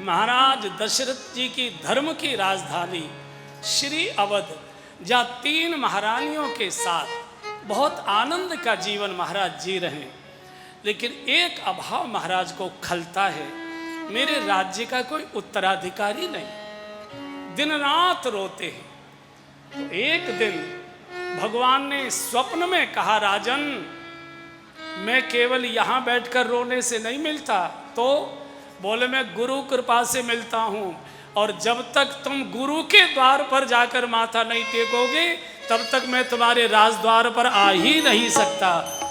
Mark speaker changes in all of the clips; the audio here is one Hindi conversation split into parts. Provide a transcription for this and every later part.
Speaker 1: महाराज दशरथ जी की धर्म की राजधानी श्री अवध, जहाँ 3 महारानियों के साथ बहुत आनंद का जीवन महाराज जी रहे, लेकिन एक अभाव महाराज को खलता है, मेरे राज्य का कोई उत्तराधिकारी नहीं। दिन रात रोते हैं। तो एक दिन भगवान ने स्वप्न में कहा, राजन मैं केवल यहाँ बैठकर रोने से नहीं मिलता। तो बोले, मैं गुरु कृपा से मिलता हूँ, और जब तक तुम गुरु के द्वार पर जाकर माथा नहीं टेकोगे तब तक मैं तुम्हारे राजद्वार पर आ ही नहीं सकता,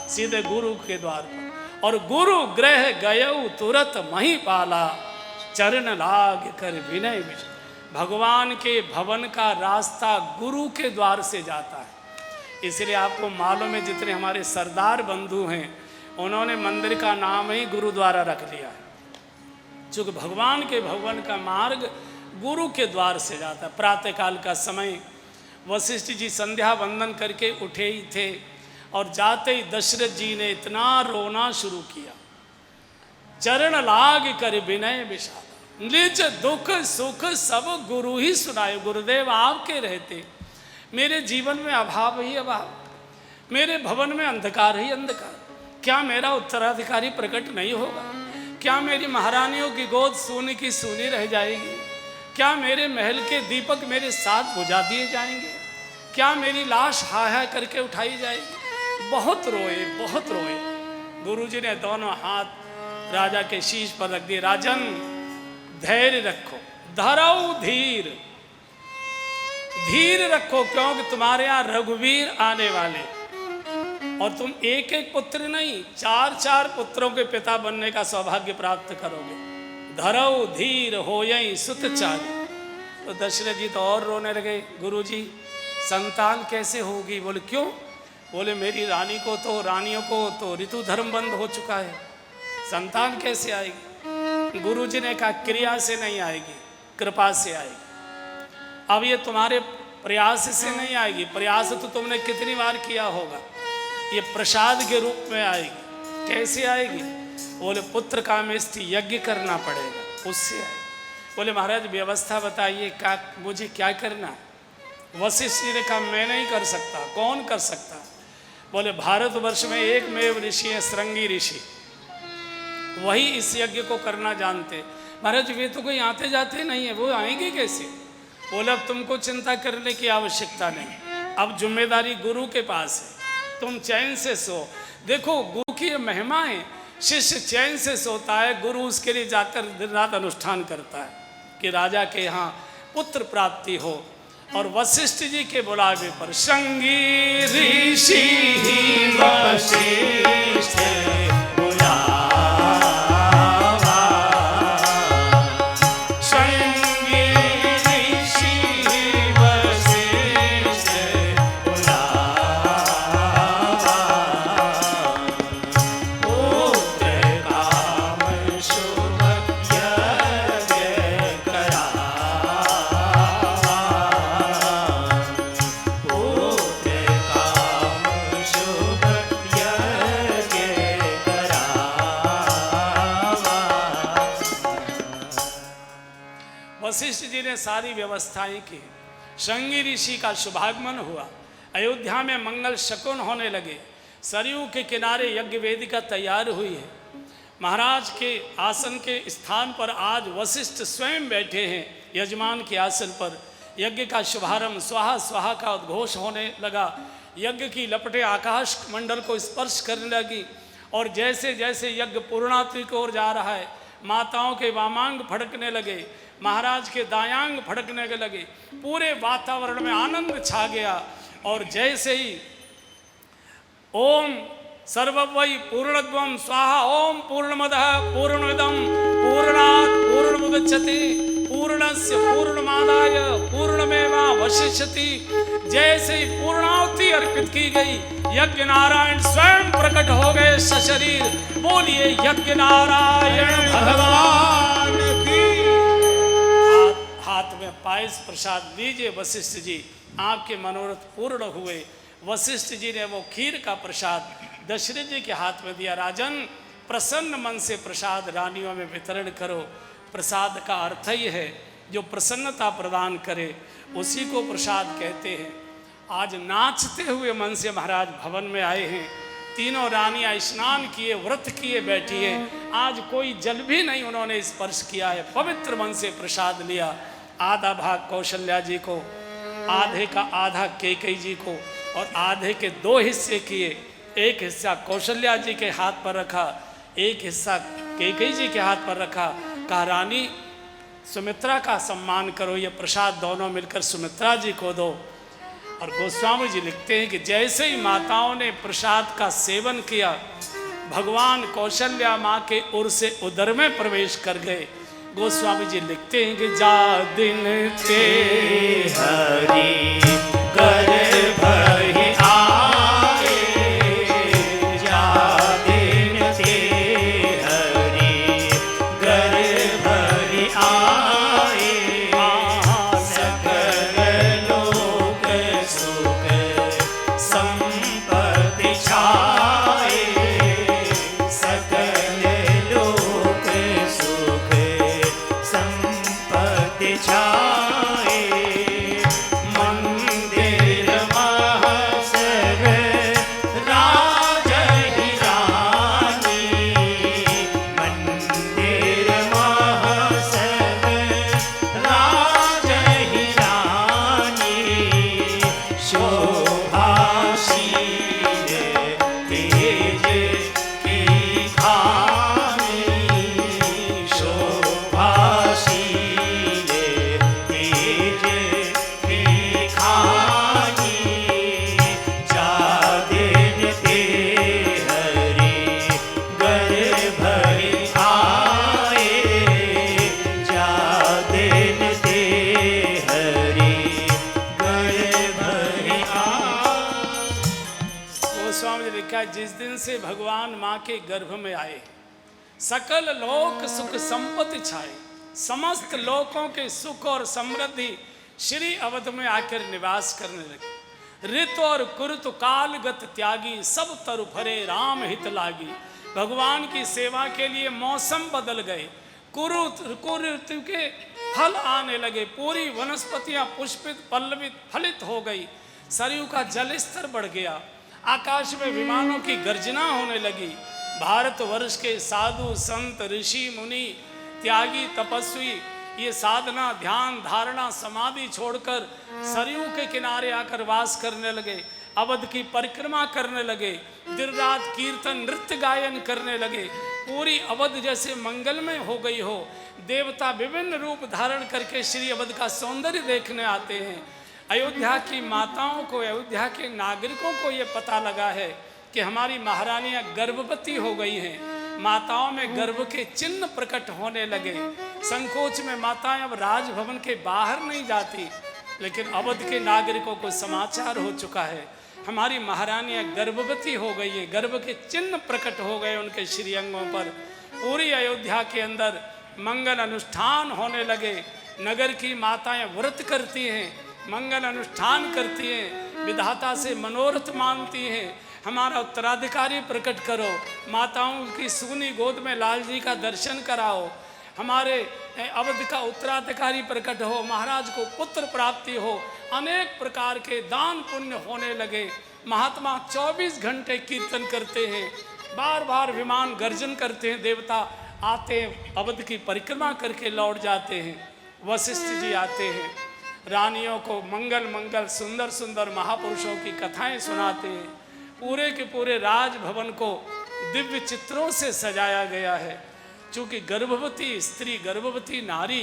Speaker 1: सीधे गुरु के द्वार पर। और गुरु ग्रह गयऊ तुरत मही पाला, चरण लाग कर विनय विजय। भगवान के भवन का रास्ता गुरु के द्वार से जाता है। इसलिए आपको मालूम है, जितने हमारे सरदार बंधु हैं उन्होंने मंदिर का नाम ही गुरुद्वारा रख लिया है, चूँकि भगवान के भवन का मार्ग गुरु के द्वार से जाता है। प्रातःकाल का समय वशिष्ठ जी संध्या वंदन करके उठे ही थे, और जाते ही दशरथ जी ने इतना रोना शुरू किया, चरण लाग कर विनय विषाद, निज दुख सुख सब गुरु ही सुनाए। गुरुदेव आपके रहते मेरे जीवन में अभाव ही अभाव, मेरे भवन में अंधकार ही अंधकार। क्या मेरा उत्तराधिकारी प्रकट नहीं होगा? क्या मेरी महारानियों की गोद सोने की सोनी रह जाएगी? क्या मेरे महल के दीपक मेरे साथ बुझा दिए जाएंगे? क्या मेरी लाश हाय हाय करके उठाई जाएगी? बहुत रोए, बहुत रोए। गुरुजी ने दोनों हाथ राजा के शीश पर रख दिए। राजन धैर्य रखो, धरऊ धीर, धीर रखो, क्योंकि तुम्हारे यहाँ रघुवीर आने वाले, और तुम एक एक पुत्र नहीं 4-4 पुत्रों के पिता बनने का सौभाग्य प्राप्त करोगे। धरऊ धीर होयई सुत चारी। तो दशरथ जी तो और रोने लगे, गुरुजी संतान कैसे होगी? बोले क्यों? बोले मेरी रानियों को तो ऋतु धर्म बंद हो चुका है, संतान कैसे आएगी? गुरुजी ने कहा, क्रिया से नहीं आएगी, कृपा से आएगी। अब ये तुम्हारे प्रयास से नहीं आएगी, प्रयास तो तुमने कितनी बार किया होगा, ये प्रसाद के रूप में आएगी। कैसे आएगी? बोले पुत्र कामेष्टि यज्ञ करना पड़ेगा, उससे आएगी। बोले महाराज व्यवस्था बताइए, मुझे क्या करना? वशिष्ठ जी ने कहा, मैं नहीं कर सकता। कौन कर सकता? बोले भारतवर्ष में एकमेव ऋषि है, श्रृंगी ऋषि, वही इस यज्ञ को करना जानते। महाराज वे तो कोई आते जाते नहीं है, वो आएंगे कैसे? बोले अब तुमको चिंता करने की आवश्यकता नहीं, अब जिम्मेदारी गुरु के पास है, तुम चैन से सो। देखो गुरु की महिमा है, शिष्य चैन से सोता है, गुरु उसके लिए जाकर दिन रात अनुष्ठान करता है कि राजा के यहाँ पुत्र प्राप्ति हो। और वशिष्ठ जी के बुलावे पर श्रृंगी ऋषि वशिष्ठ वशिष्ठ जी ने सारी व्यवस्थाएं की। श्रृंगी ऋषि का शुभागमन हुआ, अयोध्या में मंगल शकुन होने लगे, सरयू के किनारे यज्ञ वेदिका तैयार हुई है। महाराज के आसन के स्थान पर आज वशिष्ठ स्वयं बैठे हैं, यजमान के आसन पर। यज्ञ का शुभारंभ, स्वाहा स्वाहा का उद्घोष होने लगा। यज्ञ की लपटें आकाश मंडल को स्पर्श करने लगी, और जैसे जैसे यज्ञ पूर्णाहुति की ओर जा रहा है, माताओं के वामांग फड़कने लगे, महाराज के दायांग फड़कने लगे, पूरे वातावरण में आनंद छा गया। और जैसे ही ओम सर्ववै पूर्णत्वं स्वाहा, ओम पूर्णमदः पूर्णमिदं पूर्णात् पूर्णमुदच्यते पूर्णस्य पूर्णमादाय पूर्णमेवावशिष्यति। जैसे ही पूर्णाहुति अर्पित की गई, यज्ञ नारायण स्वयं प्रकट हो गए सशरीर। बोलिए यज्ञ नारायण भगवान की। हाथ में पायस प्रसाद लीजिए वशिष्ठ जी, आपके मनोरथ पूर्ण हुए। वशिष्ठ जी ने वो खीर का प्रसाद दशरथ जी के हाथ में दिया। राजन प्रसन्न मन से प्रसाद रानियों में वितरण करो। प्रसाद का अर्थ ही है जो प्रसन्नता प्रदान करे, उसी को प्रसाद कहते हैं। आज नाचते हुए मन से महाराज भवन में आए हैं। तीनों रानियां स्नान किए, व्रत किए बैठी है। आज कोई जल भी नहीं उन्होंने स्पर्श किया है, पवित्र मन से प्रसाद लिया। आधा भाग कौशल्या जी को, आधे का आधा कैकेयी जी को, और आधे के 2 हिस्से किए। एक हिस्सा कौशल्या जी के हाथ पर रखा, एक हिस्सा कैकेयी जी के हाथ पर रखा। कहा रानी सुमित्रा का सम्मान करो, ये प्रसाद दोनों मिलकर सुमित्रा जी को दो। और गोस्वामी जी लिखते हैं कि जैसे ही माताओं ने प्रसाद का सेवन किया, भगवान कौशल्या माँ के उर से उदर में प्रवेश कर गए। गोस्वामी जी लिखते हैं कि जा दिन ते हरि गर्भ ही आए, जा दिन ते हरि गर्भ ही आए, सकल लोक सुख संपत्ति छाए, सकल लोक सुख संपत्ति छाए, मंदिर महसर राज ही रानी, मंदिर महसर राज ही रानी, शोभाशील तेज की खानी, शोभाशील तेज की खानी, जादिन ते हरि गर्भ ही आए, जादिन ते हरि गर्भ ही आए। गोस्वामी जी लिखा है, जिस दिन से भगवान माँ के गर्भ में आए, सकल लोक सुख संपत्ति छाए, समस्त लोकों के सुख और समृद्धि श्री अवध में आकर निवास करने लगे। ऋतु और कुरुतु कालगत त्यागी, सब तरु फरे राम हित लागी। भगवान की सेवा के लिए मौसम बदल गए, कुरुतु के फल आने लगे, पूरी वनस्पतियां पुष्पित पल्लवित फलित हो गई, सरयू का जल स्तर बढ़ गया, आकाश में विमानों की गर्जना होने लगी। भारतवर्ष के साधु संत ऋषि मुनि त्यागी तपस्वी ये साधना ध्यान धारणा समाधि छोड़कर सरयू के किनारे आकर वास करने लगे, अवध की परिक्रमा करने लगे, दिन रात कीर्तन नृत्य गायन करने लगे। पूरी अवध जैसे मंगलमय हो गई हो। देवता विभिन्न रूप धारण करके श्री अवध का सौंदर्य देखने आते हैं। अयोध्या की माताओं को, अयोध्या के नागरिकों को ये पता लगा है कि हमारी महारानियां गर्भवती हो गई हैं। माताओं में गर्भ के चिन्ह प्रकट होने लगे। संकोच में माताएं अब राजभवन के बाहर नहीं जाती, लेकिन अवध के नागरिकों को समाचार हो चुका है हमारी महारानियां गर्भवती हो गई है। गर्भ के चिन्ह प्रकट हो गए उनके श्रीअंगों पर। पूरी अयोध्या के अंदर मंगल अनुष्ठान होने लगे। नगर की माताएं व्रत करती हैं, मंगल अनुष्ठान करती हैं, विधाता से मनोरथ मांगती हैं, हमारा उत्तराधिकारी प्रकट करो, माताओं की सूनी गोद में लाल जी का दर्शन कराओ, हमारे अवध का उत्तराधिकारी प्रकट हो, महाराज को पुत्र प्राप्ति हो। अनेक प्रकार के दान पुण्य होने लगे। महात्मा 24 घंटे कीर्तन करते हैं, बार बार विमान गर्जन करते हैं, देवता आते हैं, अवध की परिक्रमा करके लौट जाते हैं। वशिष्ठ जी आते हैं, रानियों को मंगल मंगल सुंदर सुंदर महापुरुषों की कथाएं सुनाते हैं। पूरे के पूरे राजभवन को दिव्य चित्रों से सजाया गया है। चूंकि गर्भवती स्त्री, गर्भवती नारी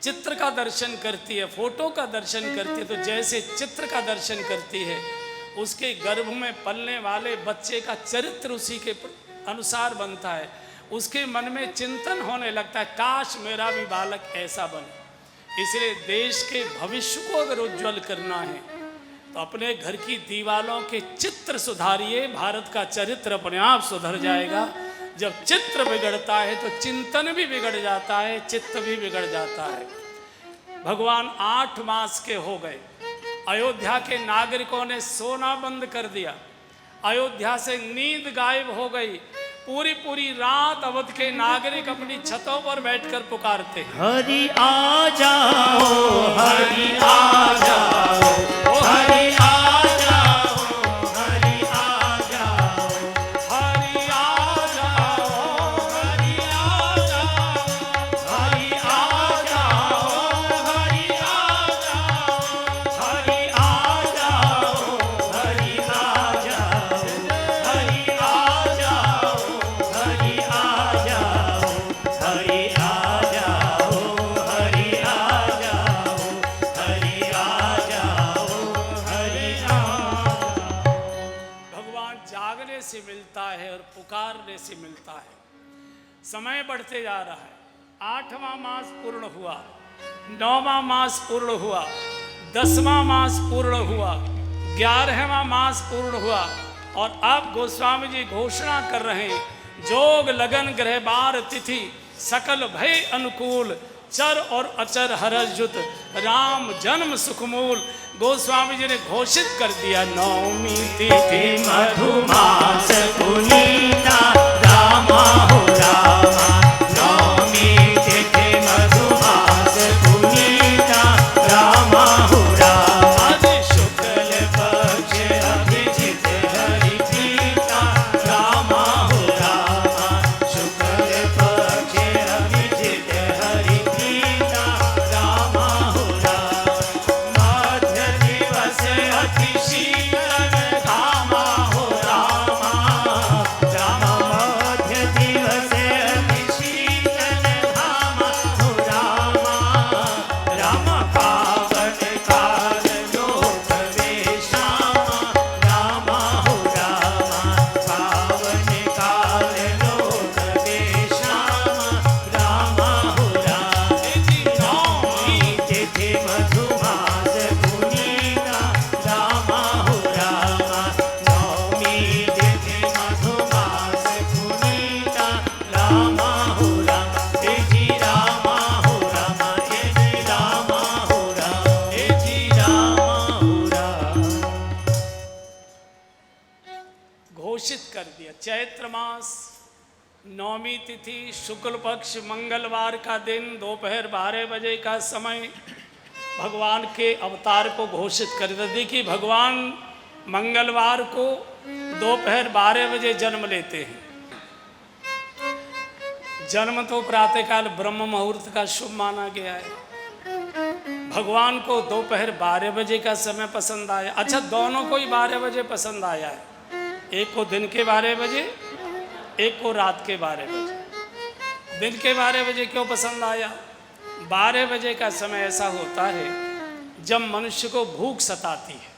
Speaker 1: चित्र का दर्शन करती है, फोटो का दर्शन करती है, तो जैसे चित्र का दर्शन करती है, उसके गर्भ में पलने वाले बच्चे का चरित्र उसी के अनुसार बनता है। उसके मन में चिंतन होने लगता है, काश मेरा भी बालक ऐसा बने। इसलिए देश के भविष्य को अगर उज्जवल करना है तो अपने घर की दीवारों के चित्र सुधारिए, भारत का चरित्र अपने आप सुधर जाएगा। जब चित्र बिगड़ता है तो चिंतन भी बिगड़ जाता है, चित्त भी बिगड़ जाता है। भगवान 8 मास के हो गए, अयोध्या के नागरिकों ने सोना बंद कर दिया, अयोध्या से नींद गायब हो गई। पूरी पूरी रात अवध के नागरिक अपनी छतों पर बैठकर पुकारते हैं,
Speaker 2: हरि आ जाओ, हरि आ जाओ, हरि आ जाओ, हरि आ जाओ,
Speaker 1: हरि आ जाओ,
Speaker 2: हरि आ जाओ, हरि आ जाओ, हरि आ जाओ, हरि आ जाओ, हरि आ जाओ, हरि आ जाओ, हरि आ जाओ, हरि आ जाओ, हरि आ जाओ, हरि आ जाओ, हरि आ जाओ।
Speaker 1: भगवान जागने से मिलता है और पुकारने से मिलता है। समय बढ़ते जा रहा है, 8वां मास पूर्ण हुआ, 9वां मास पूर्ण हुआ, 10वां मास पूर्ण हुआ, 11वां मास पूर्ण हुआ और अब गोस्वामी जी घोषणा कर रहे हैं, जोग लगन ग्रह बार तिथि सकल भय अनुकूल, चर और अचर हरजुत राम जन्म सुखमूल। गोस्वामी जी ने घोषित कर दिया, नवमी तिथि
Speaker 2: मधुमास पुनीता रामा हो रामा, नवमी तिथि मधुमास पुनीता रामा हो रामा, शुक्ल पक्ष अभिजित हरि प्रीता रामा हो रामा, शुक्ल पक्ष अभिजित हरि प्रीता रामा हो रामा, मध्य दिवस अति शीतल धामा हो रामा, रामा मध्य दिवस अति शीतल धामा हो रामा, रामा पावन काल लोक वेशामा रामा हो रामा, पावन काल लोक वेशामा रामा हो रामा, नवमी तिथि मधुमास पुनीता रामा हो रामा, नवमी तिथि मधुमास पुनीता रामा हो रामा, हे जी रामा हो रामा, हे जी रामा हो रामा, हे जी रामा हो रामा।
Speaker 1: घोषित कर दिया, चैत्र मास नौमी तिथि शुक्ल पक्ष मंगलवार का दिन दोपहर 12 बजे का समय भगवान के अवतार को घोषित कर दिया। देखिए, भगवान मंगलवार को दोपहर 12 बजे जन्म लेते हैं। जन्म तो प्रातःकाल ब्रह्म मुहूर्त का शुभ माना गया है। भगवान को दोपहर 12 बजे का समय पसंद आया। अच्छा, दोनों को ही 12 बजे पसंद आया है, एक को दिन के 12 बजे, एक को रात के 12 बजे। दिन के 12 बजे क्यों पसंद आया? 12 बजे का समय ऐसा होता है जब मनुष्य को भूख सताती है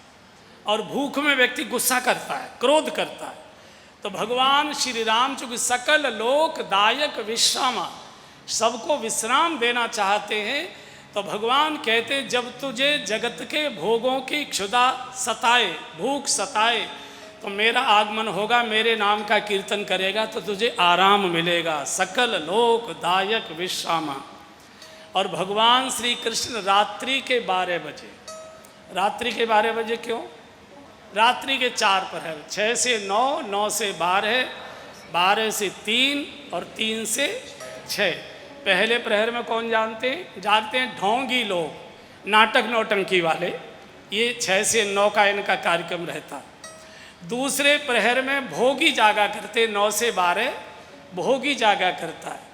Speaker 1: और भूख में व्यक्ति गुस्सा करता है, क्रोध करता है। तो भगवान श्री राम चूंकि सकल लोक दायक विश्रामा, सबको विश्राम देना चाहते हैं, तो भगवान कहते जब तुझे जगत के भोगों की क्षुधा सताए, भूख सताए, तो मेरा आगमन होगा, मेरे नाम का कीर्तन करेगा तो तुझे आराम मिलेगा। सकल लोक दायक विश्रामा। और भगवान श्री कृष्ण रात्रि के 12 बजे, रात्रि के 12 बजे क्यों? रात्रि के 4 प्रहर, 6 से 9, 9 से 12, 12 से 3 और 3 से 6। पहले प्रहर में कौन जानते हैं? जानते हैं ढोंगी लोग, नाटक नौटंकी वाले, ये 6 से 9 का इनका कार्यक्रम रहता। दूसरे प्रहर में भोगी जागा करते, 9 से 12 भोगी जागा करता है।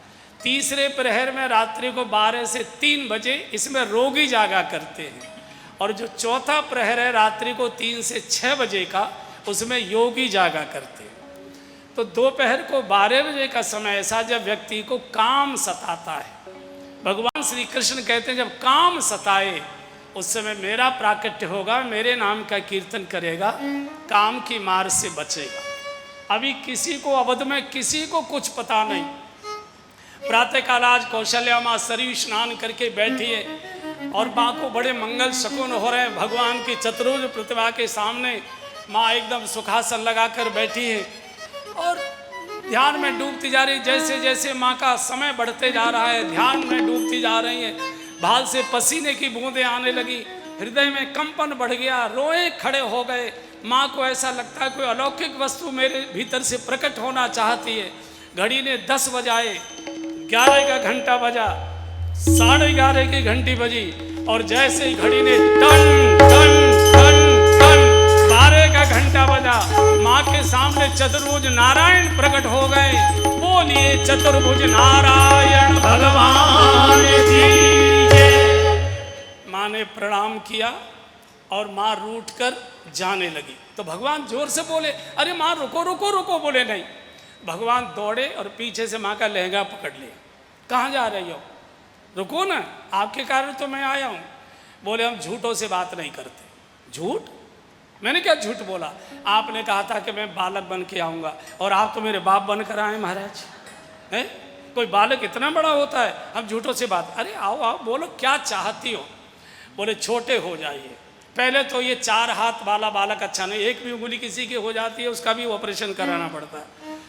Speaker 1: तीसरे प्रहर में रात्रि को 12 से 3 बजे इसमें रोगी जागा करते हैं। और जो चौथा प्रहर है रात्रि को 3 से 6 बजे का, उसमें योगी जागा करते हैं। तो दोपहर को 12 बजे का समय ऐसा जब व्यक्ति को काम सताता है। भगवान श्री कृष्ण कहते हैं जब काम सताए उस समय मेरा प्राकट्य होगा, मेरे नाम का कीर्तन करेगा, काम की मार से बचेगा। अभी किसी को अवध में किसी को कुछ पता नहीं। प्रातःकाल आज कौशल्या माँ सरयू स्नान करके बैठी है और माँ को बड़े मंगल शकुन हो रहे हैं। भगवान की चतुर्भुज प्रतिभा के सामने माँ एकदम सुखासन लगाकर बैठी है और ध्यान में डूबती जा रही। जैसे जैसे माँ का समय बढ़ते जा रहा है, ध्यान में डूबती जा रही है। भाल से पसीने की बूंदें आने लगी, हृदय में कंपन बढ़ गया, रोए खड़े हो गए, माँ को ऐसा लगता है कोई अलौकिक वस्तु मेरे भीतर से प्रकट होना चाहती है। घड़ी ने 10 बजाए, 11 का घंटा बजा, 11:30 की घंटी बजी, और जैसे ही घड़ी ने टन टन टन टन 12 का घंटा बजा, माँ के सामने चतुर्भुज नारायण प्रकट हो गए। बोलिए चतुर्भुज नारायण भगवान जी। माँ ने प्रणाम किया और माँ रूठ कर जाने लगी। तो भगवान जोर से बोले, अरे माँ रुको रुको रुको। बोले नहीं। भगवान दौड़े और पीछे से माँ का लहंगा पकड़ लिया। कहाँ जा रही हो? रुको ना, आपके कारण तो मैं आया हूँ। बोले हम झूठों से बात नहीं करते। झूठ? मैंने क्या झूठ बोला? आपने कहा था कि मैं बालक बन के आऊँगा, और आप तो मेरे बाप बन कर आए महाराज। है कोई बालक इतना बड़ा होता है? हम झूठों से बात। अरे आओ आओ, बोलो क्या चाहती हो? बोले छोटे हो जाइए। पहले तो ये 4 हाथ वाला बालक अच्छा नहीं, एक भी उंगली किसी की हो जाती है उसका भी ऑपरेशन कराना पड़ता है।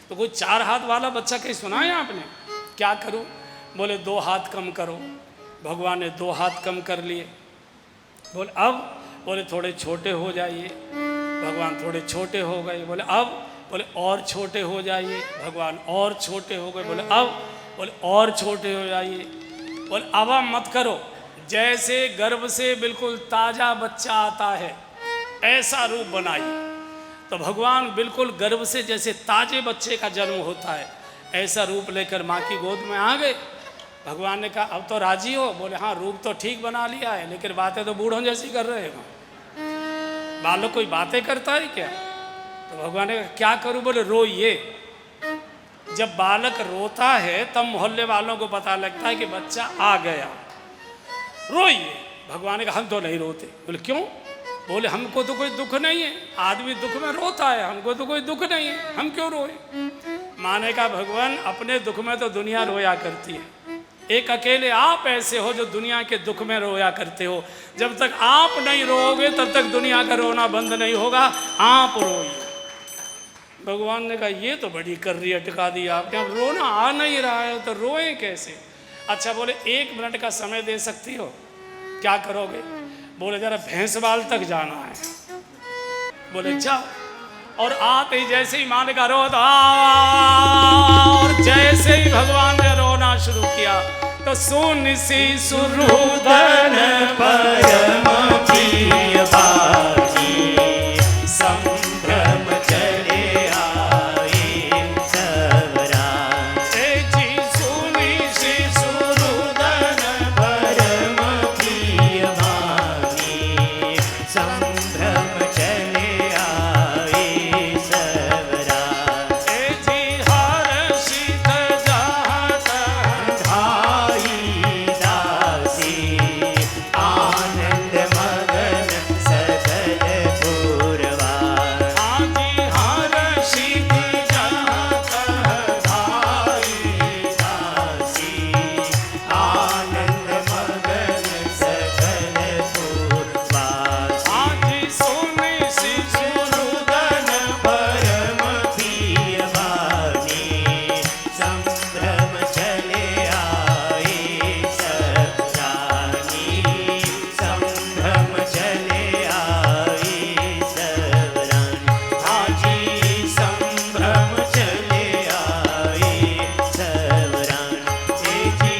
Speaker 1: तो कोई 4 हाथ वाला बच्चा कहीं सुना है आपने? क्या करूं? बोले 2 हाथ कम करो। भगवान ने 2 हाथ कम कर लिए। बोले अब? बोले थोड़े छोटे हो जाइए। भगवान थोड़े छोटे हो गए। बोले अब? बोले और छोटे हो जाइए। भगवान और छोटे हो गए। बोले अब? बोले और छोटे हो जाइए। बोले अब आप मत करो। जैसे गर्भ से बिल्कुल ताज़ा बच्चा आता है ऐसा रूप बनाइए। तो भगवान बिल्कुल गर्भ से जैसे ताजे बच्चे का जन्म होता है ऐसा रूप लेकर माँ की गोद में आ गए। भगवान ने कहा अब तो राजी हो? बोले हाँ, रूप तो ठीक बना लिया है, लेकिन बातें तो बूढ़ों जैसी कर रहे हो। बालक कोई बातें करता है क्या? तो भगवान ने कहा क्या करूँ? बोले रोइए। जब बालक रोता है तब मोहल्ले वालों को पता लगता है कि बच्चा आ गया। रोइए। भगवान ने कहा हम तो नहीं रोते। बोले क्यों? बोले हमको तो कोई दुख नहीं है। आदमी दुख में रोता है, हमको तो कोई दुख नहीं है, हम क्यों रोए? माँ ने कहा भगवान अपने दुख में तो दुनिया रोया करती है, एक अकेले आप ऐसे हो जो दुनिया के दुख में रोया करते हो। जब तक आप नहीं रोओगे तब तक दुनिया का रोना बंद नहीं होगा, आप रोइए। भगवान ने कहा ये तो बड़ी कर्री अटका दी आपने, अब रोना आ नहीं रहा है तो रोए कैसे? अच्छा बोले 1 मिनट का समय दे सकती हो? क्या करोगे? बोले जरा भैंसवाल तक जाना है। बोले जाओ। और आते ही जैसे ही माँ ने कहा रो, और जैसे ही भगवान ने रोना शुरू किया तो सुन सी सुरुदन
Speaker 2: परम प्रिय बानी, संभ्रम चले आए सबरा।
Speaker 1: जी सुनी सी
Speaker 2: सुरुदन परम प्रिय बानी, संभ्रम चले आए सबरा।
Speaker 1: जी हर्षित जात
Speaker 2: धाई दासी, आनंद मगन सकल पूरवार।
Speaker 1: आदि हर्षित जात
Speaker 2: धाई दासी, आनंद मगन सकल पूरवार।
Speaker 1: आदि सुनी सी
Speaker 2: सुरुदन परम प्रिय बानी, संभ्रम चले आए सब रानी, संभ्रम चले आए सब रानी। हाजी संभ्रम चले आए सब रानी, जी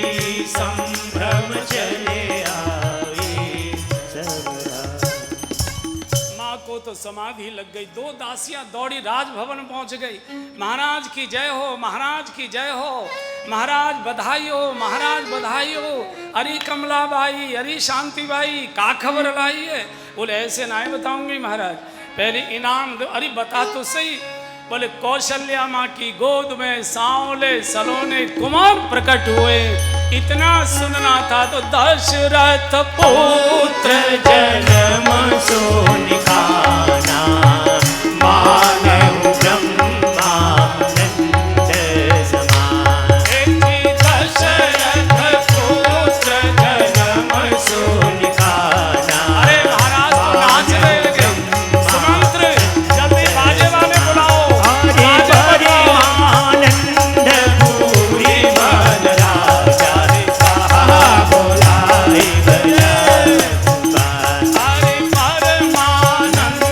Speaker 2: संभ्रम चले आए सब रानी।
Speaker 1: माँ को तो समाधि लग गई। 2 दासियां दौड़ी राजभवन पहुंच गई। महाराज की जय हो, महाराज की जय हो, महाराज बधाई हो, महाराज बधाई हो। अरे कमलाबाई, अरे शांतिबाई, का खबर लाई है? बोले ऐसे ना बताऊंगी महाराज, पहले इनाम दो। अरे बता तो सही। बोले कौशल्या माँ की गोद में सांवले सलोने कुमार प्रकट हुए। इतना सुनना था तो दशरथ पुत्र
Speaker 2: जन्म सोनिकाना, मानव ब्रह्मानंद समान।
Speaker 1: दशरथ पुत्र
Speaker 2: जन्म सोनिकाना,
Speaker 1: अरे महाराज तो नाचने लगे। सुमंत्र जल्दी बाजे वाले बुलाओ। बाजे बजाओ।
Speaker 2: आनंद पूरी मन राजा रे कहा बोलाए भला।
Speaker 1: हरे परमानंद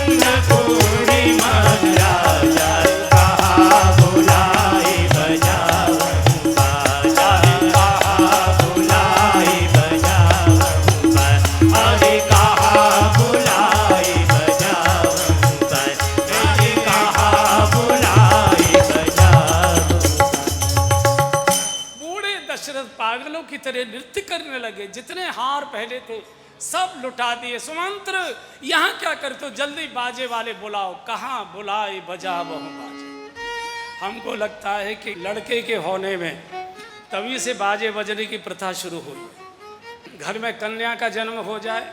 Speaker 1: पागलों की तरह नृत्य करने लगे। जितने हार पहने थे सब लुटा दिए। सुमंत्र यहाँ क्या करते हो, जल्दी बाजे वाले बुलाओ। कहाँ बुलाए बजा बहु बाजे। हमको लगता है कि लड़के के होने में तभी से बाजे बजने की प्रथा शुरू हुई। घर में कन्या का जन्म हो जाए,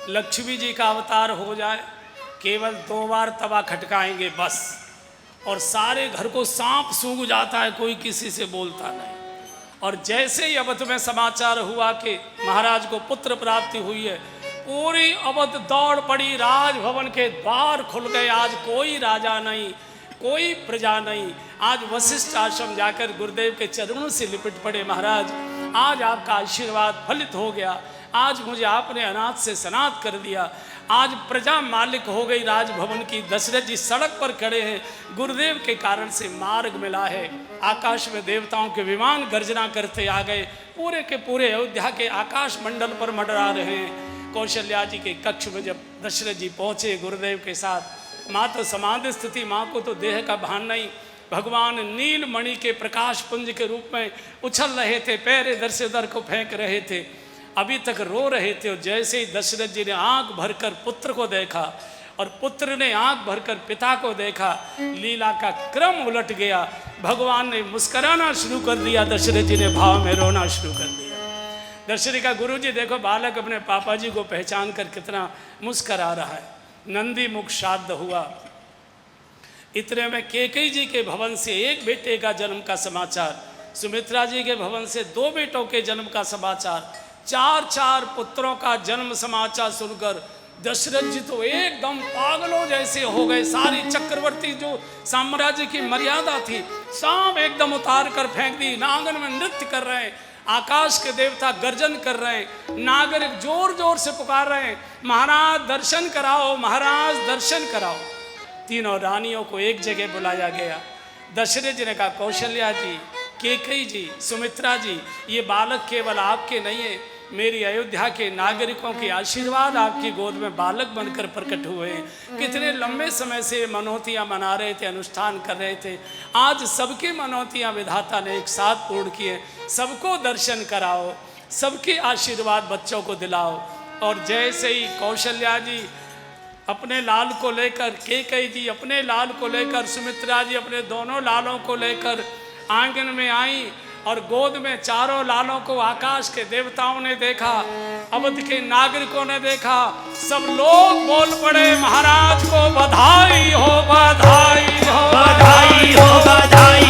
Speaker 1: लक्ष्मी जी का अवतार हो जाए, केवल 2 बार तवा खटकाएंगे बस, और सारे घर को सांप सूंघ जाता है, कोई किसी से बोलता नहीं। और जैसे ही अवध में समाचार हुआ कि महाराज को पुत्र प्राप्ति हुई है, पूरी अवध दौड़ पड़ी, राजभवन के द्वार खुल गए। आज कोई राजा नहीं, कोई प्रजा नहीं। आज वशिष्ठ आश्रम जाकर गुरुदेव के चरणों से लिपट पड़े, महाराज आज आपका आशीर्वाद फलित हो गया, आज मुझे आपने अनाथ से सनाथ कर दिया, आज प्रजा मालिक हो गई राजभवन की। दशरथ जी सड़क पर खड़े हैं, गुरुदेव के कारण से मार्ग मिला है। आकाश में देवताओं के विमान गर्जना करते आ गए, पूरे के पूरे अयोध्या के आकाश मंडल पर मंडरा रहे हैं। कौशल्या जी के कक्ष में जब दशरथ जी पहुँचे गुरुदेव के साथ, माँ तो समाधि स्थिति, माँ को तो देह का भान नहीं। भगवान नीलमणि के प्रकाश पुंज के रूप में उछल रहे थे, पैर इधर से उधर को फेंक रहे थे, अभी तक रो रहे थे। और जैसे ही दशरथ जी ने आंख भरकर पुत्र को देखा और पुत्र ने आंख भरकर पिता को देखा, लीला का क्रम उलट गया। भगवान ने मुस्कुराना शुरू कर दिया, दशरथ जी ने भाव में रोना शुरू कर दिया। दशरथ का गुरु जी देखो, बालक अपने पापा जी को पहचान कर कितना मुस्करा रहा है। नंदी मुख श्राद्ध हुआ। इतने में केकई जी के भवन से 1 बेटे का जन्म का समाचार, सुमित्रा जी के भवन से 2 बेटों के जन्म का समाचार, 4 पुत्रों का जन्म समाचार सुनकर दशरथ जी तो एकदम पागलों जैसे हो गए। सारी चक्रवर्ती जो साम्राज्य की मर्यादा थी सब एकदम उतार कर फेंक दी। नागन में नृत्य कर रहे हैं, आकाश के देवता गर्जन कर रहे हैं, नागरिक जोर जोर से पुकार रहे हैं, महाराज दर्शन कराओ, महाराज दर्शन कराओ। तीनों रानियों को एक जगह बुलाया गया। दशरथ जी ने कहा, कौशल्या जी, केकई जी, सुमित्रा जी, ये बालक केवल आपके नहीं है, मेरी अयोध्या के नागरिकों के आशीर्वाद आपकी गोद में बालक बनकर प्रकट हुए हैं। कितने लंबे समय से मनौतियाँ मना रहे थे, अनुष्ठान कर रहे थे, आज सबके मनौतियाँ विधाता ने एक साथ पूर्ण किए। सबको दर्शन कराओ, सबके आशीर्वाद बच्चों को दिलाओ। और जैसे ही कौशल्या जी अपने लाल को लेकर, केकई जी अपने लाल को लेकर, सुमित्रा जी अपने दोनों लालों को लेकर आंगन में आई और गोद में 4 लालों को आकाश के देवताओं ने देखा, अवध के नागरिकों ने देखा, सब लोग बोल पड़े, महाराज को बधाई हो, बधाई हो,
Speaker 2: बधाई हो, बधाई